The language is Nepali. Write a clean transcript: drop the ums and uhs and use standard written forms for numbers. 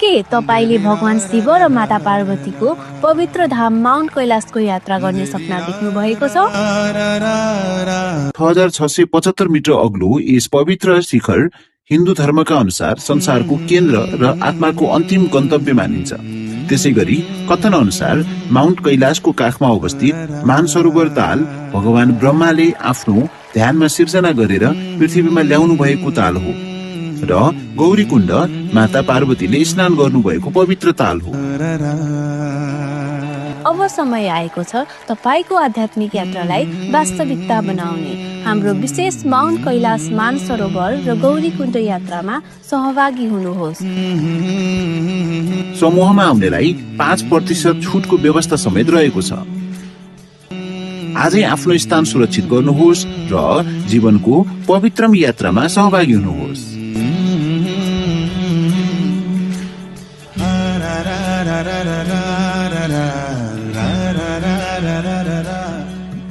के तपाईले भगवान शिव र माता पार्वतीको पवित्र धाम माउन्ट कैलाशको यात्रा गर्ने सपना देख्नु भएको छ? 6675 मिटर अग्लो यस पवित्र शिखर हिन्दू धर्मका अनुसार संसारको केन्द्र र आत्माको अन्तिम गन्तव्य मानिन्छ। त्यसैगरी कथन अनुसार माउन्ट कैलाशको काखमा अवस्थित मानसरोवर ताल भगवान ब्रह्माले आफ्नो ध्यानमा सिर्जना गरेर पृथ्वीमा ल्याउनु भएको ताल हो र गौरीकुण्ड माता पार्वतीले स्नान गर्नुभएको पवित्र ताल हो। अब समय आएको छ तपाईको आध्यात्मिक यात्रालाई वास्तविकता बनाउने। हाम्रो विशेष माउन्ट कैलाश मानसरोवर र गौरीकुण्ड यात्रामा सहभागी हुनुहोस्। समूहमा आउनेलाई 5% छुटको व्यवस्था समेत रहेको छ। आजै आफ्नो स्थान सुरक्षित गर्नुहोस् र जीवनको पवित्र यात्रामा सहभागी हुनुहोस्।